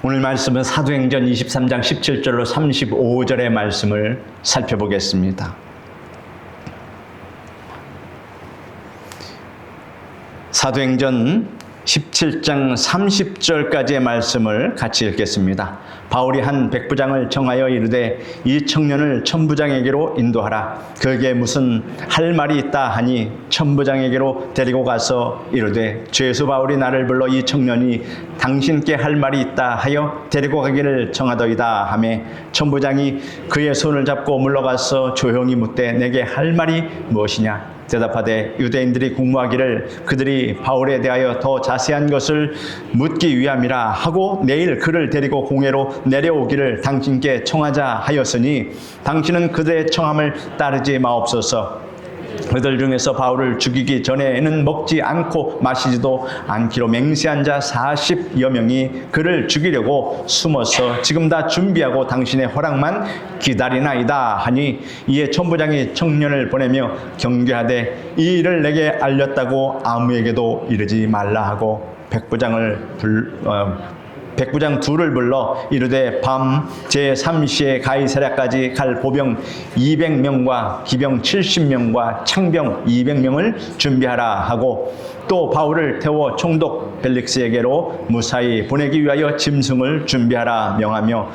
오늘 말씀은 사도행전 23장 17절로 35절의 말씀을 살펴보겠습니다. 사도행전 17장 30절까지의 말씀을 같이 읽겠습니다. 바울이 한 백부장을 청하여 이르되 이 청년을 천부장에게로 인도하라. 그에게 무슨 할 말이 있다 하니 천부장에게로 데리고 가서 이르되 죄수 바울이 나를 불러 이 청년이 당신께 할 말이 있다 하여 데리고 가기를 청하더이다 하매 천부장이 그의 손을 잡고 물러가서 조용히 묻되 내게 할 말이 무엇이냐? 대답하되 유대인들이 공모하기를 그들이 바울에 대하여 더 자세한 것을 묻기 위함이라 하고 내일 그를 데리고 공회로 내려오기를 당신께 청하자 하였으니 당신은 그들의 청함을 따르지 마옵소서. 그들 중에서 바울을 죽이기 전에는 먹지 않고 마시지도 않기로 맹세한 자 40여 명이 그를 죽이려고 숨어서 지금 다 준비하고 당신의 허락만 기다리나이다 하니 이에 천부장이 청년을 보내며 경계하되 이 일을 내게 알렸다고 아무에게도 이르지 말라 하고 백부장 둘을 불러 이르되 밤 제3시에 가이사랴까지 갈 보병 200명과 기병 70명과 창병 200명을 준비하라 하고 또 바울을 태워 총독 벨릭스에게로 무사히 보내기 위하여 짐승을 준비하라 명하며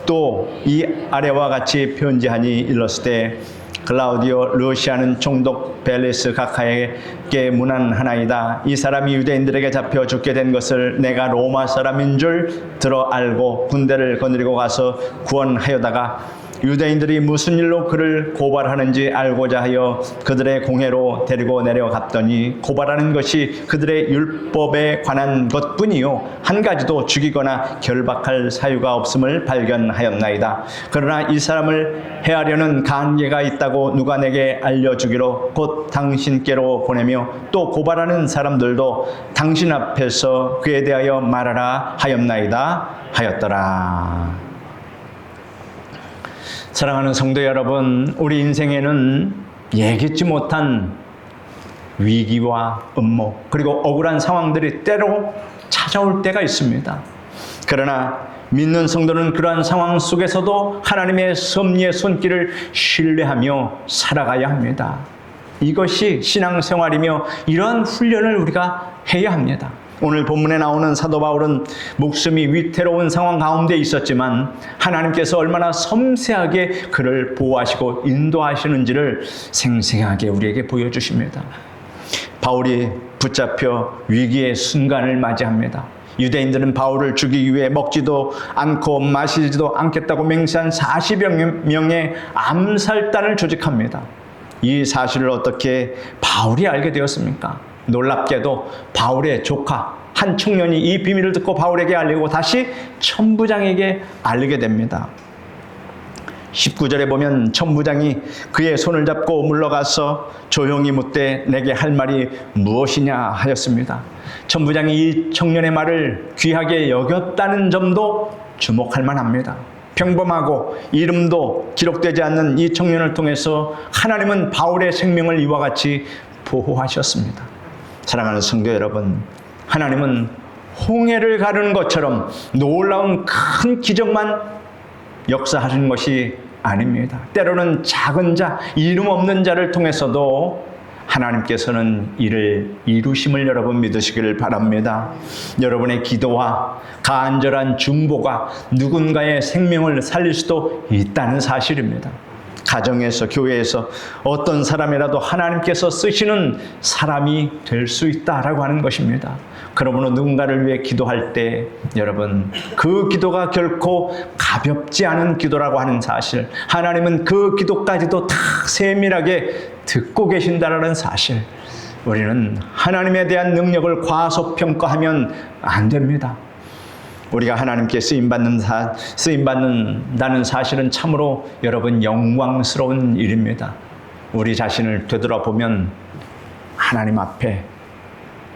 또 이 아래와 같이 편지하니 일렀으되 클라우디오 루시아는 총독 벨리스 각하에게 문안하나이다. 이 사람이 유대인들에게 잡혀 죽게 된 것을 내가 로마 사람인 줄 들어 알고 군대를 거느리고 가서 구원하여다가 유대인들이 무슨 일로 그를 고발하는지 알고자 하여 그들의 공회로 데리고 내려갔더니 고발하는 것이 그들의 율법에 관한 것뿐이요 한 가지도 죽이거나 결박할 사유가 없음을 발견하였나이다. 그러나 이 사람을 해하려는 간계가 있다고 누가 내게 알려주기로 곧 당신께로 보내며 또 고발하는 사람들도 당신 앞에서 그에 대하여 말하라 하였나이다 하였더라. 사랑하는 성도 여러분, 우리 인생에는 예기치 못한 위기와 음모 그리고 억울한 상황들이 때로 찾아올 때가 있습니다. 그러나 믿는 성도는 그러한 상황 속에서도 하나님의 섭리의 손길을 신뢰하며 살아가야 합니다. 이것이 신앙생활이며 이러한 훈련을 우리가 해야 합니다. 오늘 본문에 나오는 사도 바울은 목숨이 위태로운 상황 가운데 있었지만 하나님께서 얼마나 섬세하게 그를 보호하시고 인도하시는지를 생생하게 우리에게 보여주십니다. 바울이 붙잡혀 위기의 순간을 맞이합니다. 유대인들은 바울을 죽이기 위해 먹지도 않고 마시지도 않겠다고 맹세한 40여 명의 암살단을 조직합니다. 이 사실을 어떻게 바울이 알게 되었습니까? 놀랍게도 바울의 조카 한 청년이 이 비밀을 듣고 바울에게 알리고 다시 천부장에게 알리게 됩니다. 19절에 보면 천부장이 그의 손을 잡고 물러가서 조용히 묻되 내게 할 말이 무엇이냐 하였습니다. 천부장이 이 청년의 말을 귀하게 여겼다는 점도 주목할 만합니다. 평범하고 이름도 기록되지 않는 이 청년을 통해서 하나님은 바울의 생명을 이와 같이 보호하셨습니다. 사랑하는 성도 여러분, 하나님은 홍해를 가르는 것처럼 놀라운 큰 기적만 역사하시는 것이 아닙니다. 때로는 작은 자, 이름 없는 자를 통해서도 하나님께서는 이를 이루심을 여러분 믿으시기를 바랍니다. 여러분의 기도와 간절한 중보가 누군가의 생명을 살릴 수도 있다는 사실입니다. 가정에서, 교회에서 어떤 사람이라도 하나님께서 쓰시는 사람이 될 수 있다라고 하는 것입니다. 그러므로 누군가를 위해 기도할 때 여러분 그 기도가 결코 가볍지 않은 기도라고 하는 사실, 하나님은 그 기도까지도 다 세밀하게 듣고 계신다라는 사실, 우리는 하나님에 대한 능력을 과소평가하면 안 됩니다. 우리가 하나님께 쓰임받는다는 사실은 참으로 여러분 영광스러운 일입니다. 우리 자신을 되돌아보면 하나님 앞에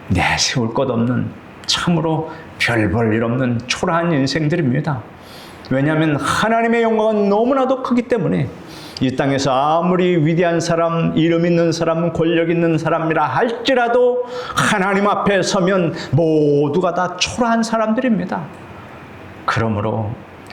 내세울 것 없는 참으로 별 볼 일 없는 초라한 인생들입니다. 왜냐하면 하나님의 영광은 너무나도 크기 때문에 이 땅에서 아무리 위대한 사람, 이름 있는 사람, 권력 있는 사람이라 할지라도 하나님 앞에 서면 모두가 다 초라한 사람들입니다. 그러므로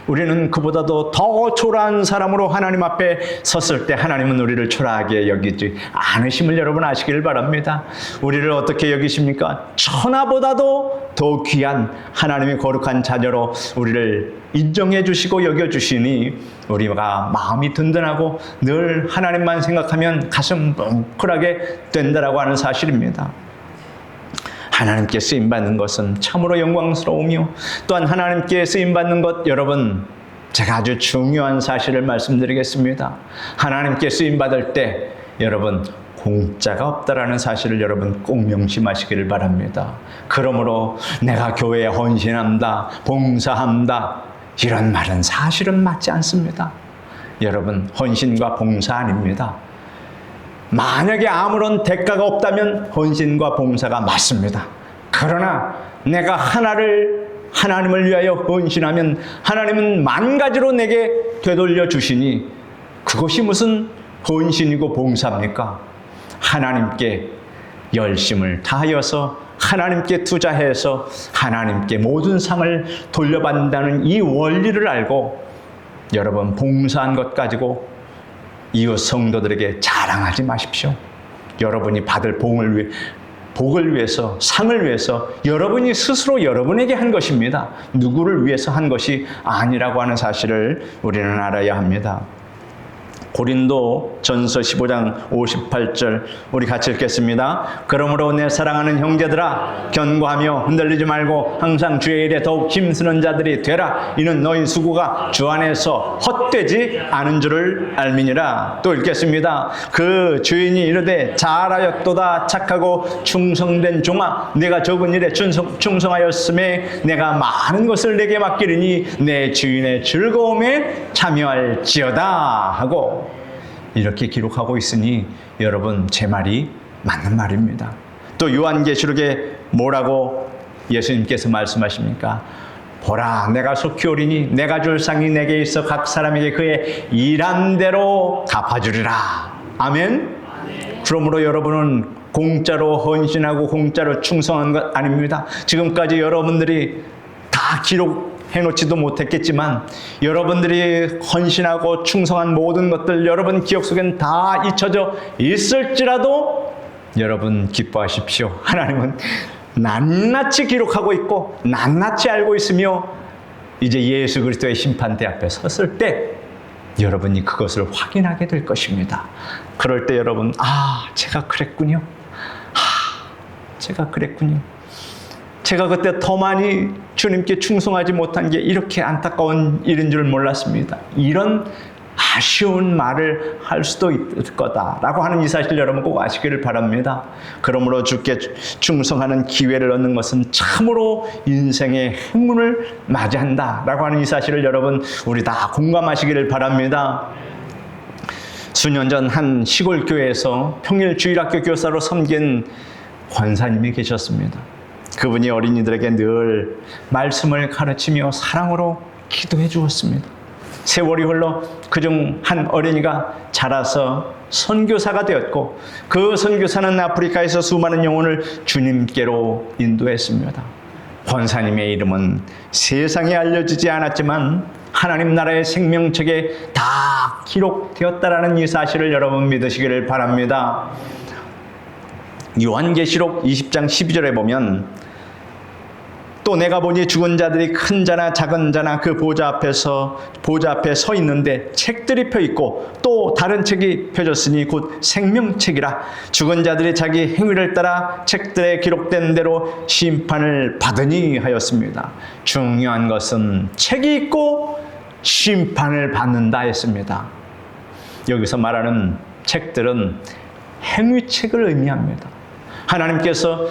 우리는 그보다도 더 초라한 사람으로 하나님 앞에 섰을 때 하나님은 우리를 초라하게 여기지 않으심을 여러분 아시기를 바랍니다. 우리를 어떻게 여기십니까? 천하보다도 더 귀한 하나님의 거룩한 자녀로 우리를 인정해 주시고 여겨 주시니 우리가 마음이 든든하고 늘 하나님만 생각하면 가슴 뭉클하게 된다라고 하는 사실입니다. 하나님께 쓰임받는 것은 참으로 영광스러우며 또한 하나님께 쓰임받는 것, 여러분 제가 아주 중요한 사실을 말씀드리겠습니다. 하나님께 쓰임받을 때 여러분 공짜가 없다라는 사실을 여러분 꼭 명심하시기를 바랍니다. 그러므로 내가 교회에 헌신한다, 봉사한다 이런 말은 사실은 맞지 않습니다. 여러분 헌신과 봉사 아닙니다. 만약에 아무런 대가가 없다면 헌신과 봉사가 맞습니다. 그러나 내가 하나님을 위하여 헌신하면 하나님은 만 가지로 내게 되돌려 주시니 그것이 무슨 헌신이고 봉사입니까? 하나님께 열심을 다하여서 하나님께 투자해서 하나님께 모든 상을 돌려받는다는 이 원리를 알고 여러분 봉사한 것 가지고 이웃 성도들에게 자랑하지 마십시오. 여러분이 받을 복을 위해서, 상을 위해서 여러분이 스스로 여러분에게 한 것입니다. 누구를 위해서 한 것이 아니라고 하는 사실을 우리는 알아야 합니다. 고린도 전서 15장 58절 우리 같이 읽겠습니다. 그러므로 내 사랑하는 형제들아 견고하며 흔들리지 말고 항상 주의 일에 더욱 힘쓰는 자들이 되라. 이는 너희 수고가 주 안에서 헛되지 않은 줄을 알미니라. 또 읽겠습니다. 그 주인이 이르되 잘하였도다 착하고 충성된 종아 내가 적은 일에 충성하였음에 내가 많은 것을 내게 맡기리니 내 주인의 즐거움에 참여할지어다 하고 이렇게 기록하고 있으니 여러분 제 말이 맞는 말입니다. 또 요한계시록에 뭐라고 예수님께서 말씀하십니까? 보라 내가 속히 오리니 내가 줄 상이 내게 있어 각 사람에게 그의 일한 대로 갚아주리라. 아멘? 그러므로 여러분은 공짜로 헌신하고 공짜로 충성한 것 아닙니다. 지금까지 여러분들이 다 기록해놓지도 못했겠지만 여러분들이 헌신하고 충성한 모든 것들 여러분 기억 속엔 다 잊혀져 있을지라도 여러분 기뻐하십시오. 하나님은 낱낱이 기록하고 있고 낱낱이 알고 있으며 이제 예수 그리스도의 심판대 앞에 섰을 때 여러분이 그것을 확인하게 될 것입니다. 그럴 때 여러분 제가 그랬군요. 제가 그랬군요. 제가 그때 더 많이 주님께 충성하지 못한 게 이렇게 안타까운 일인 줄 몰랐습니다. 이런 아쉬운 말을 할 수도 있을 거다라고 하는 이 사실 여러분 꼭 아시기를 바랍니다. 그러므로 주께 충성하는 기회를 얻는 것은 참으로 인생의 행운을 맞이한다라고 하는 이 사실을 여러분 우리 다 공감하시기를 바랍니다. 수년 전 한 시골 교회에서 평일 주일학교 교사로 섬긴 권사님이 계셨습니다. 그분이 어린이들에게 늘 말씀을 가르치며 사랑으로 기도해 주었습니다. 세월이 흘러 그중 한 어린이가 자라서 선교사가 되었고 그 선교사는 아프리카에서 수많은 영혼을 주님께로 인도했습니다. 권사님의 이름은 세상에 알려지지 않았지만 하나님 나라의 생명책에 다 기록되었다라는 이 사실을 여러분 믿으시기를 바랍니다. 요한계시록 20장 12절에 보면 또 내가 보니 죽은 자들이 큰 자나 작은 자나 그 보좌 앞에 서 있는데 책들이 펴 있고 또 다른 책이 펴졌으니 곧 생명책이라. 죽은 자들이 자기 행위를 따라 책들에 기록된 대로 심판을 받으니 하였습니다. 중요한 것은 책이 있고 심판을 받는다 했습니다. 여기서 말하는 책들은 행위책을 의미합니다. 하나님께서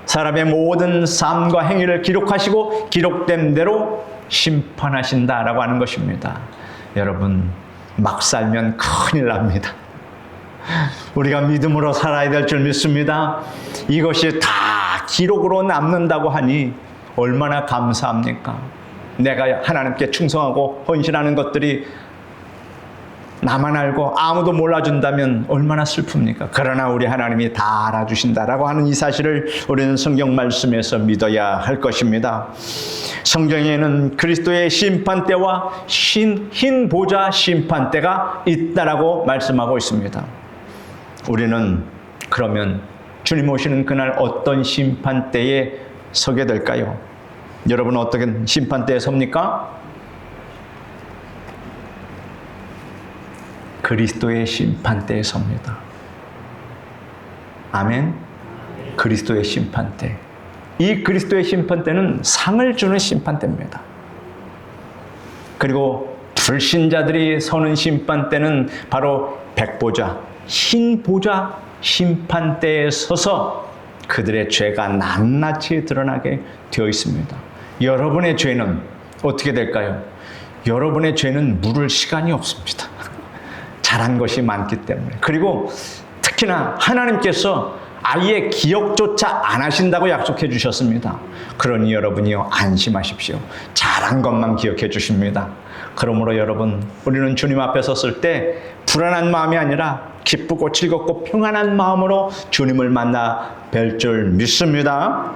사람의 모든 삶과 행위를 기록하시고 기록된 대로 심판하신다라고 하는 것입니다. 여러분 막 살면 큰일 납니다. 우리가 믿음으로 살아야 될 줄 믿습니다. 이것이 다 기록으로 남는다고 하니 얼마나 감사합니까? 내가 하나님께 충성하고 헌신하는 것들이 나만 알고 아무도 몰라준다면 얼마나 슬픕니까? 그러나 우리 하나님이 다 알아주신다라고 하는 이 사실을 우리는 성경 말씀에서 믿어야 할 것입니다. 성경에는 그리스도의 심판대와 흰 보좌 심판대가 있다라고 말씀하고 있습니다. 우리는 그러면 주님 오시는 그날 어떤 심판대에 서게 될까요? 여러분은 어떤 심판대에 섭니까? 그리스도의 심판대에 섭니다. 아멘. 그리스도의 심판대. 이 그리스도의 심판대는 상을 주는 심판대입니다. 그리고 불신자들이 서는 심판대는 바로 백보좌, 흰 보좌 심판대에 서서 그들의 죄가 낱낱이 드러나게 되어 있습니다. 여러분의 죄는 어떻게 될까요? 여러분의 죄는 물을 시간이 없습니다. 잘한 것이 많기 때문에. 그리고 특히나 하나님께서 아예 기억조차 안 하신다고 약속해 주셨습니다. 그러니 여러분이요, 안심하십시오. 잘한 것만 기억해 주십니다. 그러므로 여러분, 우리는 주님 앞에 섰을 때 불안한 마음이 아니라 기쁘고 즐겁고 평안한 마음으로 주님을 만나 뵐 줄 믿습니다.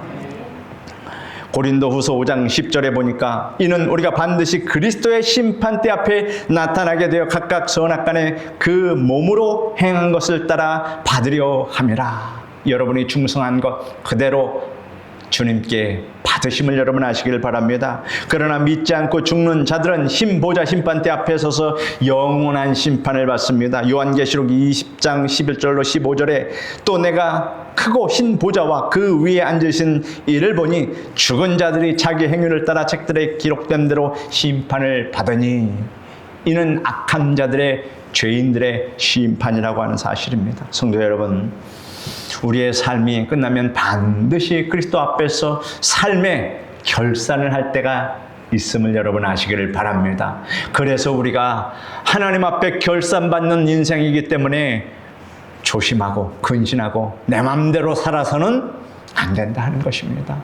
고린도후서 5장 10절에 보니까 이는 우리가 반드시 그리스도의 심판대 앞에 나타나게 되어 각각 선악간에 그 몸으로 행한 것을 따라 받으려 함이라. 여러분이 충성한 것 그대로 주님께 받으심을 여러분 아시길 바랍니다. 그러나 믿지 않고 죽는 자들은 흰 보좌 심판대 앞에 서서 영원한 심판을 받습니다. 요한계시록 20장 11절로 15절에 또 내가 크고 흰 보좌와 그 위에 앉으신 이를 보니 죽은 자들이 자기 행위를 따라 책들에 기록된 대로 심판을 받으니 이는 악한 자들의 죄인들의 심판이라고 하는 사실입니다. 성도 여러분, 우리의 삶이 끝나면 반드시 그리스도 앞에서 삶의 결산을 할 때가 있음을 여러분 아시기를 바랍니다. 그래서 우리가 하나님 앞에 결산받는 인생이기 때문에 조심하고 근신하고 내 마음대로 살아서는 안 된다 하는 것입니다.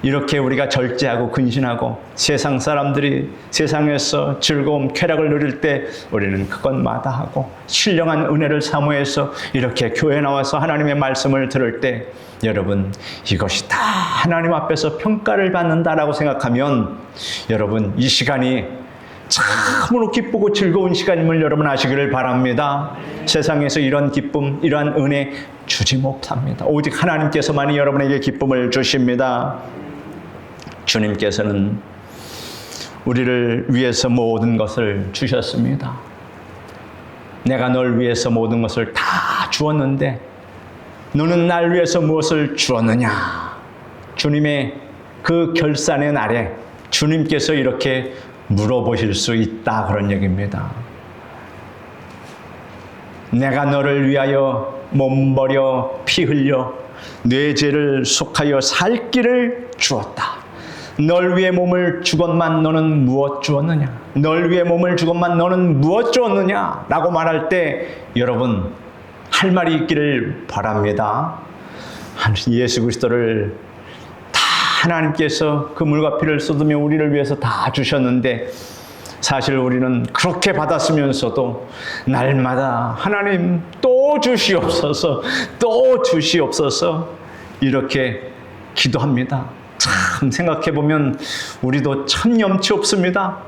이렇게 우리가 절제하고 근신하고 세상 사람들이 세상에서 즐거움, 쾌락을 누릴 때 우리는 그건 마다하고 신령한 은혜를 사모해서 이렇게 교회 나와서 하나님의 말씀을 들을 때 여러분 이것이 다 하나님 앞에서 평가를 받는다라고 생각하면 여러분 이 시간이 참으로 기쁘고 즐거운 시간임을 여러분 아시기를 바랍니다. 세상에서 이런 기쁨, 이러한 은혜 주지 못합니다. 오직 하나님께서만이 여러분에게 기쁨을 주십니다. 주님께서는 우리를 위해서 모든 것을 주셨습니다. 내가 널 위해서 모든 것을 다 주었는데 너는 날 위해서 무엇을 주었느냐? 주님의 그 결산의 날에 주님께서 이렇게 물어보실 수 있다 그런 얘기입니다. 내가 너를 위하여 몸 버려 피 흘려 내 죄를 속하여 살 길을 주었다. 널 위해 몸을 주건만 너는 무엇 주었느냐? 널 위해 몸을 주건만 너는 무엇 주었느냐? 라고 말할 때 여러분 할 말이 있기를 바랍니다. 예수 그리스도를 다 하나님께서 그 물과 피를 쏟으며 우리를 위해서 다 주셨는데 사실 우리는 그렇게 받았으면서도 날마다 하나님 또 주시옵소서 또 주시옵소서 이렇게 기도합니다. 참 생각해보면 우리도 참 염치 없습니다.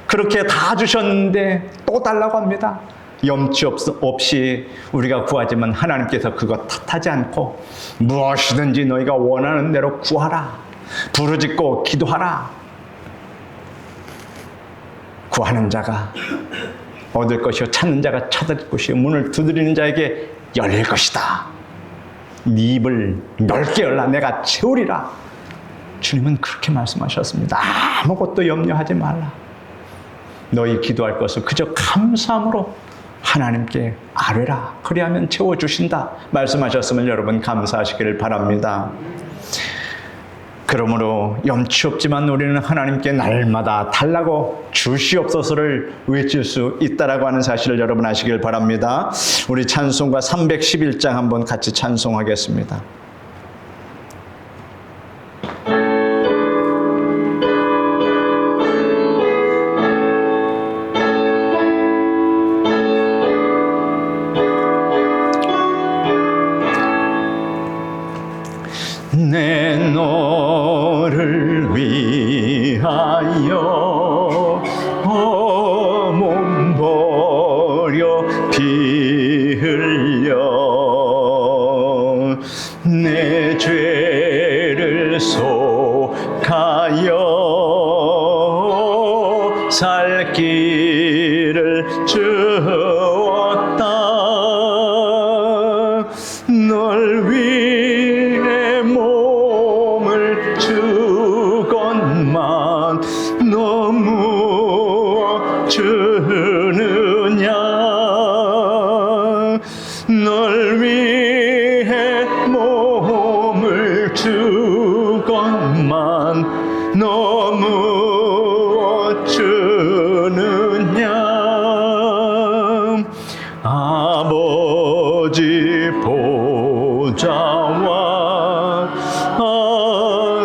그렇게 다 주셨는데 또 달라고 합니다. 염치 없이 우리가 구하지만 하나님께서 그거 탓하지 않고 무엇이든지 너희가 원하는 대로 구하라. 부르짖고 기도하라. 구하는 자가 얻을 것이요 찾는 자가 찾을 것이요 문을 두드리는 자에게 열릴 것이다. 네 입을 넓게 열라 내가 채우리라. 주님은 그렇게 말씀하셨습니다. 아무것도 염려하지 말라. 너희 기도할 것을 그저 감사함으로 하나님께 아뢰라. 그리하면 채워주신다. 말씀하셨음을 여러분 감사하시기를 바랍니다. 그러므로 염치 없지만 우리는 하나님께 날마다 달라고 주시옵소서를 외칠 수 있다라고 하는 사실을 여러분 아시길 바랍니다. 우리 찬송가 311장 한번 같이 찬송하겠습니다. 몸 버려 피 흘려 내 죄를 속하여 살 길을 주었다. 널 위해 몸을 주건만 너무 주느냐. 널 위해 몸을 주건만 너무 주느냐. 아버지 보좌와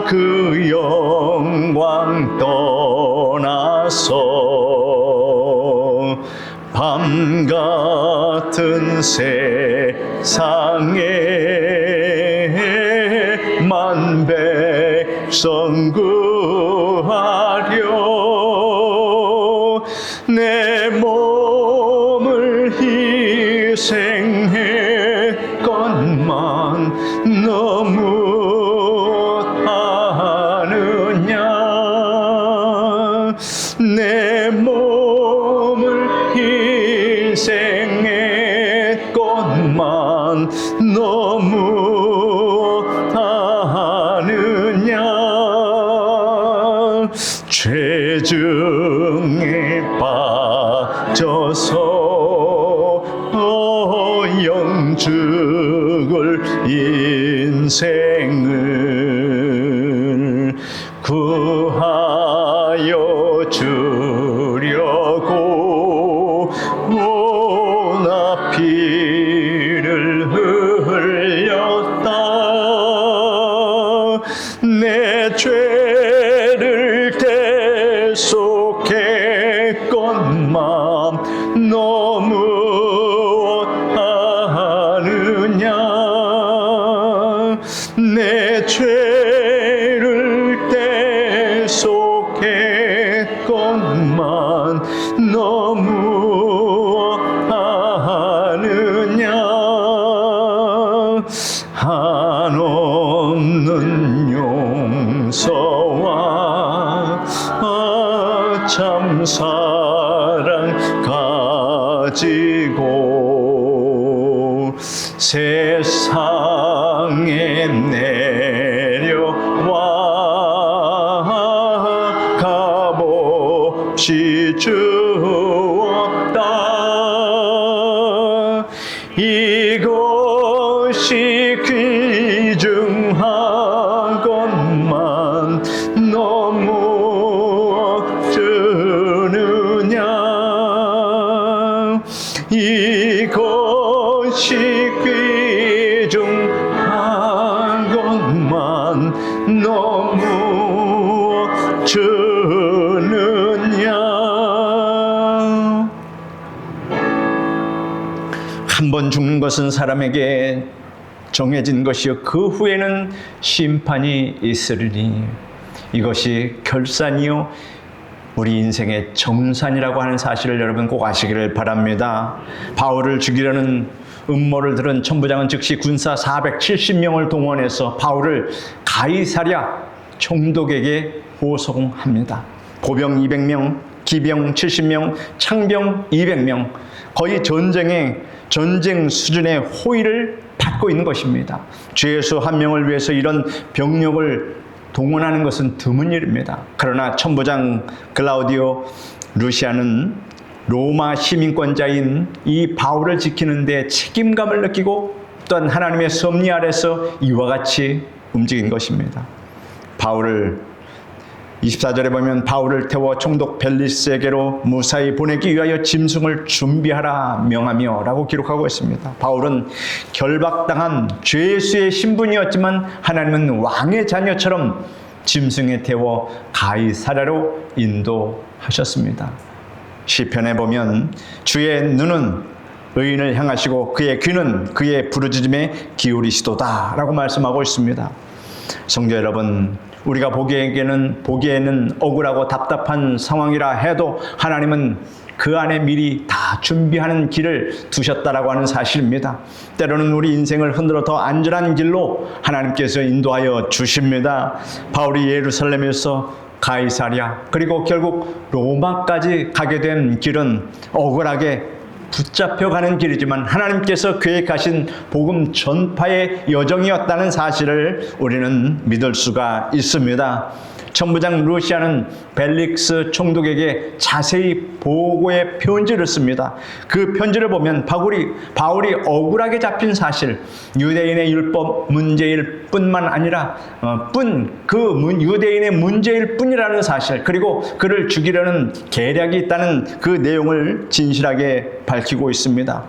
그 영광 떠나서 밤 같은 세상에 만 백성 구하려 내 몸을 희생했건만 너무하느냐. 내 몸을 희생했건만 너무하느냐. 죄 중에 빠져서 영죽을 인생을 구하여 주려고 나 피를 흘렸다. 내 죄를 대속했건만 너무하느냐. 내 죄를 대속했건만 너무하느냐. 한없는 용서와 참 사랑 가지고 세상에 내려와 값없이 주었다. 이것이 귀중하건만 너무 주느냐. 이것이 귀중하건만 너무 주느냐. 한 번 죽는 것은 사람에게 정해진 것이요 그 후에는 심판이 있으리니 이것이 결산이요 우리 인생의 정산이라고 하는 사실을 여러분 꼭 아시기를 바랍니다. 바울을 죽이려는 음모를 들은 천부장은 즉시 군사 470명을 동원해서 바울을 가이사랴 총독에게 호송합니다. 보병 200명, 기병 70명, 창병 200명, 거의 전쟁 수준의 호의를 받고 있는 것입니다. 죄수 한 명을 위해서 이런 병력을 동원하는 것은 드문 일입니다. 그러나 천부장 글라우디오 루시아는 로마 시민권자인 이 바울을 지키는 데 책임감을 느끼고 또한 하나님의 섭리 아래서 이와 같이 움직인 것입니다. 바울을 24절에 보면 바울을 태워 총독 벨리스에게로 무사히 보내기 위하여 짐승을 준비하라 명하며 라고 기록하고 있습니다. 바울은 결박당한 죄수의 신분이었지만 하나님은 왕의 자녀처럼 짐승에 태워 가이사랴로 인도하셨습니다. 시편에 보면 주의 눈은 의인을 향하시고 그의 귀는 그의 부르짖음에 기울이시도다 라고 말씀하고 있습니다. 성도 여러분, 우리가 보기에는 억울하고 답답한 상황이라 해도 하나님은 그 안에 미리 다 준비하는 길을 두셨다라고 하는 사실입니다. 때로는 우리 인생을 흔들어 더 안전한 길로 하나님께서 인도하여 주십니다. 바울이 예루살렘에서 가이사랴 그리고 결국 로마까지 가게 된 길은 억울하게 붙잡혀가는 길이지만 하나님께서 계획하신 복음 전파의 여정이었다는 사실을 우리는 믿을 수가 있습니다. 천부장 루시아는 벨릭스 총독에게 자세히 보고의 편지를 씁니다. 그 편지를 보면 바울이 억울하게 잡힌 사실, 유대인의 율법 문제일 뿐만 아니라 유대인의 문제일 뿐이라는 사실, 그리고 그를 죽이려는 계략이 있다는 그 내용을 진실하게 밝히고 있습니다.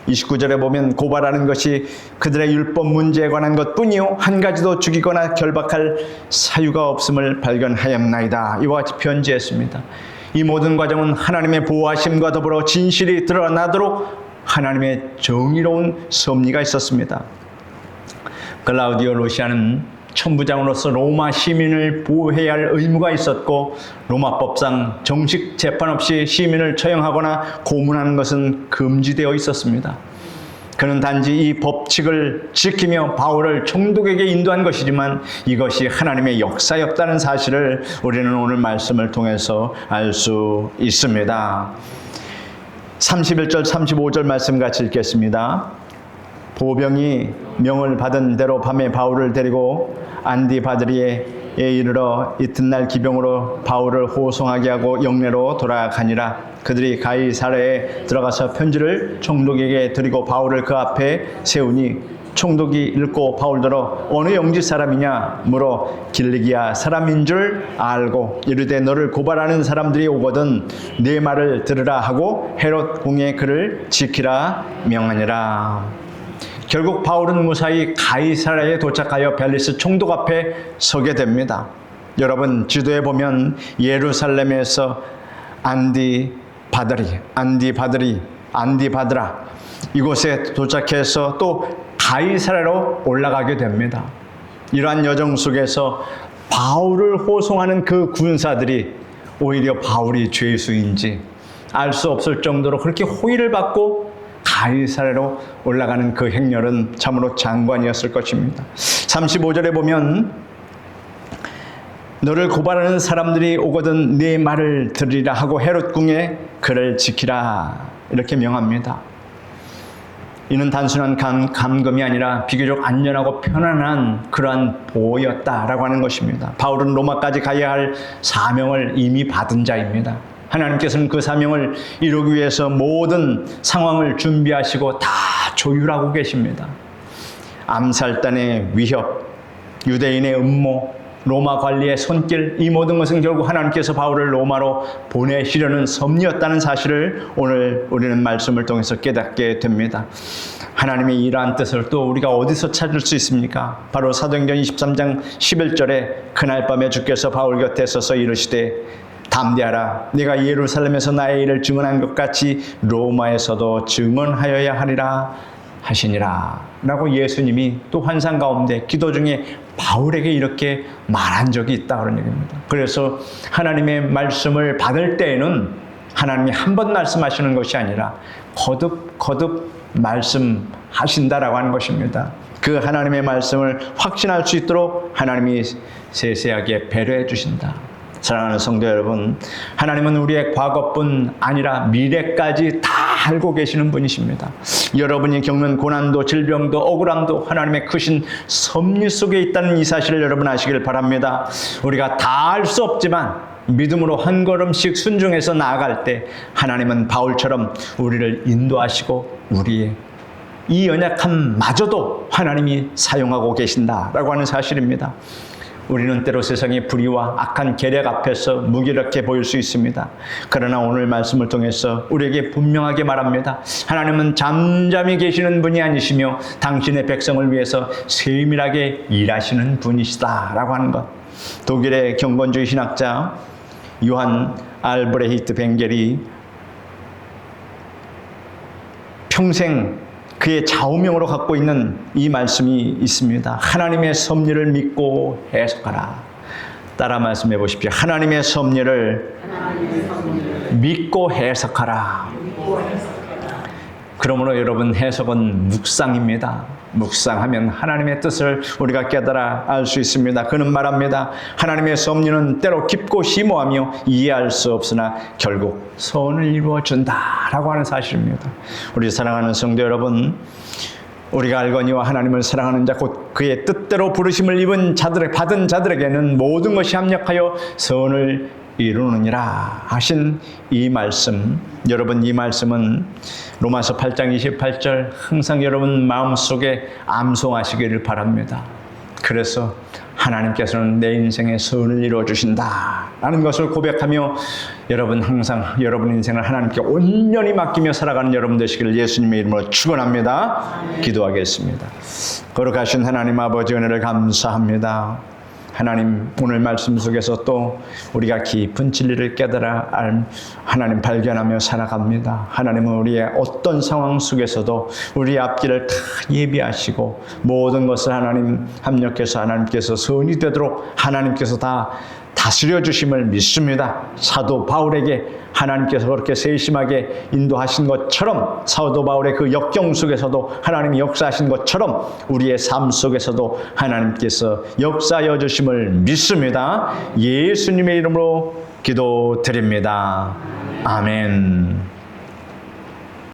29절에 보면 고발하는 것이 그들의 율법 문제에 관한 것뿐이요 한 가지도 죽이거나 결박할 사유가 없음을 발견하였나이다. 이와 같이 편지했습니다. 이 모든 과정은 하나님의 보호하심과 더불어 진실이 드러나도록 하나님의 정의로운 섭리가 있었습니다. 클라우디오 루시아는 천부장으로서 로마 시민을 보호해야 할 의무가 있었고 로마법상 정식 재판 없이 시민을 처형하거나 고문하는 것은 금지되어 있었습니다. 그는 단지 이 법칙을 지키며 바울을 총독에게 인도한 것이지만 이것이 하나님의 역사였다는 사실을 우리는 오늘 말씀을 통해서 알 수 있습니다. 31절 35절 말씀 같이 읽겠습니다. 보병이 명을 받은 대로 밤에 바울을 데리고 안디바드리에 이르러 이튿날 기병으로 바울을 호송하게 하고 영내로 돌아가니라. 그들이 가이사랴에 들어가서 편지를 총독에게 드리고 바울을 그 앞에 세우니 총독이 읽고 바울더러 어느 영지 사람이냐 물어 길리기아 사람인 줄 알고 이르되 너를 고발하는 사람들이 오거든 네 말을 들으라 하고 헤롯 궁에 그를 지키라 명하니라. 결국 바울은 무사히 가이사랴에 도착하여 벨리스 총독 앞에 서게 됩니다. 여러분 지도에 보면 예루살렘에서 안디바드라 이곳에 도착해서 또 가이사랴로 올라가게 됩니다. 이러한 여정 속에서 바울을 호송하는 그 군사들이 오히려 바울이 죄수인지 알 수 없을 정도로 그렇게 호의를 받고 가이사랴로 올라가는 그 행렬은 참으로 장관이었을 것입니다. 35절에 보면 너를 고발하는 사람들이 오거든 네 말을 들으리라 하고 헤롯 궁에 그를 지키라 이렇게 명합니다. 이는 단순한 감금이 아니라 비교적 안전하고 편안한 그러한 보호였다라고 하는 것입니다. 바울은 로마까지 가야 할 사명을 이미 받은 자입니다. 하나님께서는 그 사명을 이루기 위해서 모든 상황을 준비하시고 다 조율하고 계십니다. 암살단의 위협, 유대인의 음모, 로마 관리의 손길, 이 모든 것은 결국 하나님께서 바울을 로마로 보내시려는 섭리였다는 사실을 오늘 우리는 말씀을 통해서 깨닫게 됩니다. 하나님의 이러한 뜻을 또 우리가 어디서 찾을 수 있습니까? 바로 사도행전 23장 11절에 그날 밤에 주께서 바울 곁에 서서 이르시되 담대하라 네가 예루살렘에서 나의 일을 증언한 것 같이 로마에서도 증언하여야 하리라 하시니라 라고 예수님이 또 환상 가운데 기도 중에 바울에게 이렇게 말한 적이 있다 그런 얘기입니다. 그래서 하나님의 말씀을 받을 때에는 하나님이 한 번 말씀하시는 것이 아니라 거듭 말씀하신다라고 하는 것입니다. 그 하나님의 말씀을 확신할 수 있도록 하나님이 세세하게 배려해 주신다. 사랑하는 성도 여러분, 하나님은 우리의 과거뿐 아니라 미래까지 다 알고 계시는 분이십니다. 여러분이 겪는 고난도 질병도 억울함도 하나님의 크신 섭리 속에 있다는 이 사실을 여러분 아시길 바랍니다. 우리가 다 알 수 없지만 믿음으로 한 걸음씩 순종해서 나아갈 때 하나님은 바울처럼 우리를 인도하시고 우리의 이 연약함마저도 하나님이 사용하고 계신다라고 하는 사실입니다. 우리는 때로 세상의 불의와 악한 계략 앞에서 무기력해 보일 수 있습니다. 그러나 오늘 말씀을 통해서 우리에게 분명하게 말합니다. 하나님은 잠잠히 계시는 분이 아니시며 당신의 백성을 위해서 세밀하게 일하시는 분이시다라고 하는 것. 독일의 경건주의 신학자 요한 알브레히트 벵겔이 평생 그의 좌우명으로 갖고 있는 이 말씀이 있습니다. 하나님의 섭리를 믿고 해석하라. 따라 말씀해 보십시오. 하나님의 섭리를 믿고 해석하라. 그러므로 여러분, 해석은 묵상입니다. 묵상하면 하나님의 뜻을 우리가 깨달아 알 수 있습니다. 그는 말합니다. 하나님의 섭리는 때로 깊고 심오하며 이해할 수 없으나 결국 선을 이루어 준다라고 하는 사실입니다. 우리 사랑하는 성도 여러분, 우리가 알거니와 하나님을 사랑하는 자 곧 그의 뜻대로 부르심을 받은 자들에게는 모든 것이 합력하여 선을 이루느니라 하신 이 말씀, 여러분, 이 말씀은 로마서 8장 28절 항상 여러분 마음속에 암송하시기를 바랍니다. 그래서 하나님께서는 내 인생에 선을 이루어 주신다 라는 것을 고백하며 여러분, 항상 여러분 인생을 하나님께 온전히 맡기며 살아가는 여러분 되시기를 예수님의 이름으로 축원합니다. 기도하겠습니다. 거룩하신 하나님 아버지, 은혜를 감사합니다. 하나님, 오늘 말씀 속에서 또 우리가 깊은 진리를 깨달아 하나님 발견하며 살아갑니다. 하나님은 우리의 어떤 상황 속에서도 우리의 앞길을 다 예비하시고 모든 것을 하나님 합력해서 하나님께서 선이 되도록 하나님께서 다 다스려 주심을 믿습니다. 사도 바울에게 하나님께서 그렇게 세심하게 인도하신 것처럼 사도 바울의 그 역경 속에서도 하나님이 역사하신 것처럼 우리의 삶 속에서도 하나님께서 역사하여 주심을 믿습니다. 예수님의 이름으로 기도드립니다. 아멘.